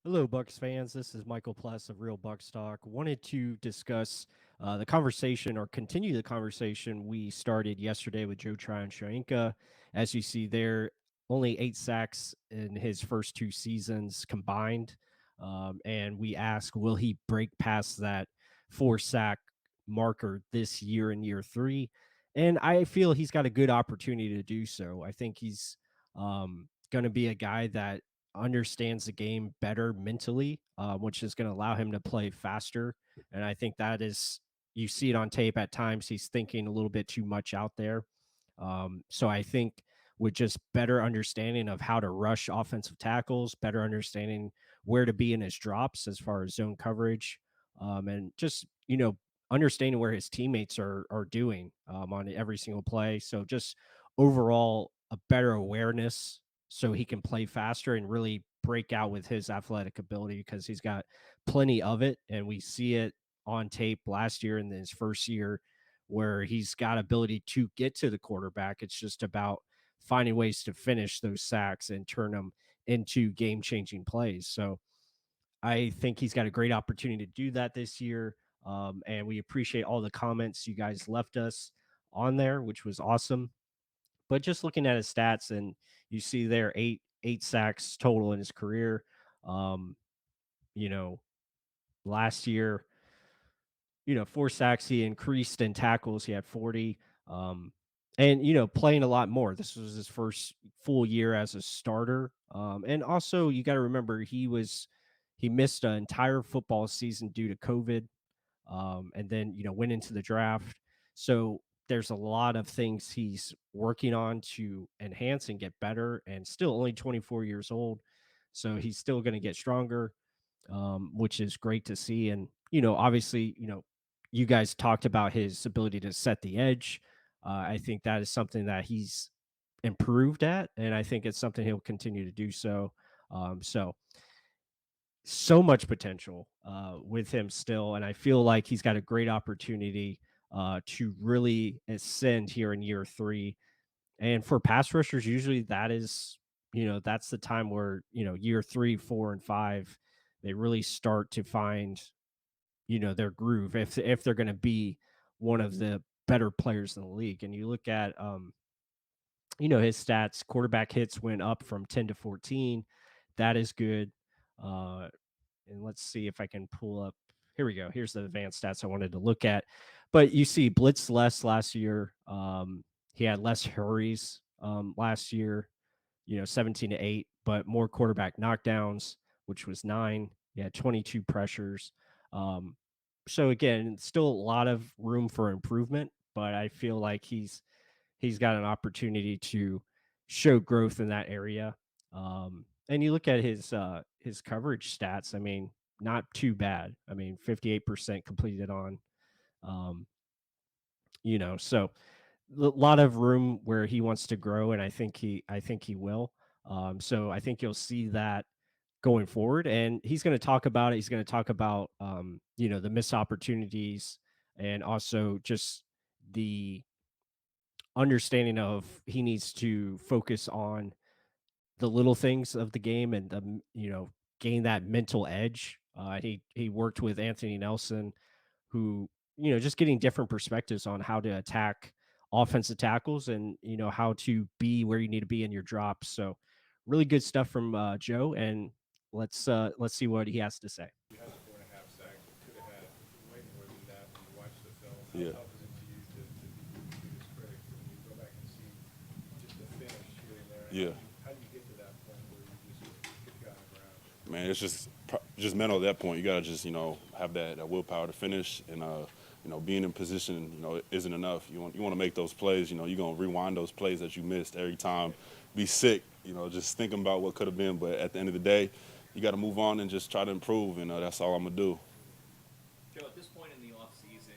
Hello, Bucs fans. This is Michael Pless of Real Bucs Talk. Wanted to discuss the conversation or continue the conversation we started yesterday with Joe Tryon-Shoyinka. As you see there, only 8 sacks in his first 2 seasons combined. And we ask, will he break past that 4 sack marker this year in year three? And I feel he's got a good opportunity to do so. I think he's going to be a guy that understands the game better mentally, which is going to allow him to play faster. And I think that is, you see it on tape at times, he's thinking a little bit too much out there. So I think with just better understanding of how to rush offensive tackles, better understanding where to be in his drops as far as zone coverage, and just, understanding where his teammates are doing on every single play. So just overall, a better awareness so he can play faster and really break out with his athletic ability because he's got plenty of it. And we see it on tape last year in his first year where he's got ability to get to the quarterback. It's just about finding ways to finish those sacks and turn them into game changing plays. So I think he's got a great opportunity to do that this year. And we appreciate all the comments you guys left us on there, which was awesome. But just looking at his stats, and you see there eight sacks total in his career. Um, you know, last year, 4 sacks. He increased in tackles. He had 40. And playing a lot more. This was his first full year as a starter. And also you got to remember he missed an entire football season due to COVID, and then went into the draft. So there's a lot of things he's working on to enhance and get better, and still only 24 years old, so he's still going to get stronger, which is great to see. And obviously, you guys talked about his ability to set the edge. I think that is something that he's improved at, and I think it's something he'll continue to do so. So much potential with him still, and I feel like he's got a great opportunity to really ascend here in year three. And for pass rushers, usually that's the time where year three, 4, and 5, they really start to find their groove if they're going to be one of the better players in the league. And you look at his stats, quarterback hits went up from 10 to 14. That is good. And let's see if I can pull up. Here we go. Here's the advanced stats I wanted to look at. But you see, blitz less last year. He had less hurries last year, 17 to 8, but more quarterback knockdowns, which was 9. He had 22 pressures. So again, still a lot of room for improvement, but I feel like he's got an opportunity to show growth in that area. And you look at his coverage stats. I mean, not too bad. I mean, 58% completed on. Um, so a lot of room where he wants to grow, and I think he will. So I think you'll see that going forward, and he's going to talk about it. He's going to talk about the missed opportunities, and also just the understanding of he needs to focus on the little things of the game and gain that mental edge. He worked with Anthony Nelson, who just getting different perspectives on how to attack offensive tackles and how to be where you need to be in your drops. So really good stuff from Joe, and let's see what he has to say. You had the 4.5 sacks, but could have had way more than that when you watch the film. Yeah. How tough is it to you to be your biggest critic when you go back and see just the finish here and there? Yeah. How do you get to that point where you just get the guy on the ground? Man, it's just mental at that point. You gotta just have that willpower to finish, and being in position isn't enough. You want to make those plays. You're gonna rewind those plays that you missed every time. Be sick. Just thinking about what could have been. But at the end of the day, you got to move on and just try to improve, and that's all I'm gonna do. Joe, at this point in the off season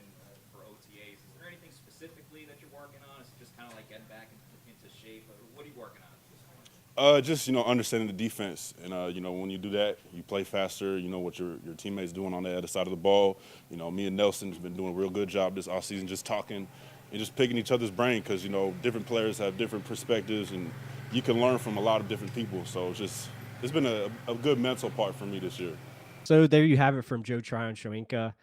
for OTAs, is there anything specifically that you're working on? Is it just kind of like getting back into shape? Or what are you working on at this point? Just understanding the defense, and when you do that, you play faster. You know what your teammates doing on the other side of the ball. Me and Nelson has been doing a real good job this offseason, just talking and just picking each other's brain because different players have different perspectives, and you can learn from a lot of different people. So just it's been a good mental part for me this year. So there you have it from Joe Tryon-Shoyinka,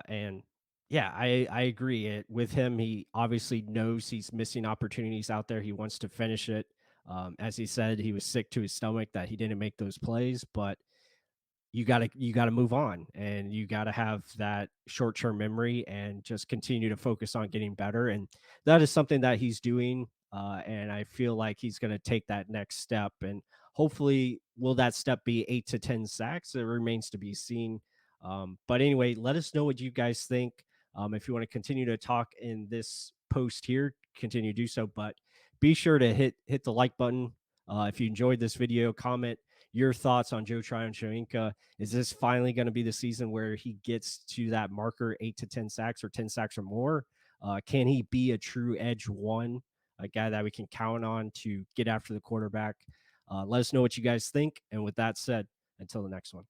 and yeah, I agree. With him, he obviously knows he's missing opportunities out there. He wants to finish it. As he said, he was sick to his stomach that he didn't make those plays, but you gotta move on, and you gotta have that short-term memory and just continue to focus on getting better, and that is something that he's doing, and I feel like he's gonna take that next step, and hopefully will that step be 8 to 10 sacks? It remains to be seen. But anyway, let us know what you guys think. If you want to continue to talk in this post here, continue to do so, but be sure to hit the like button. If you enjoyed this video, comment your thoughts on Joe Tryon-Shoyinka. Is this finally going to be the season where he gets to that marker, 8 to 10 sacks or 10 sacks or more? Can he be a true edge one, a guy that we can count on to get after the quarterback? Let us know what you guys think. And with that said, until the next one.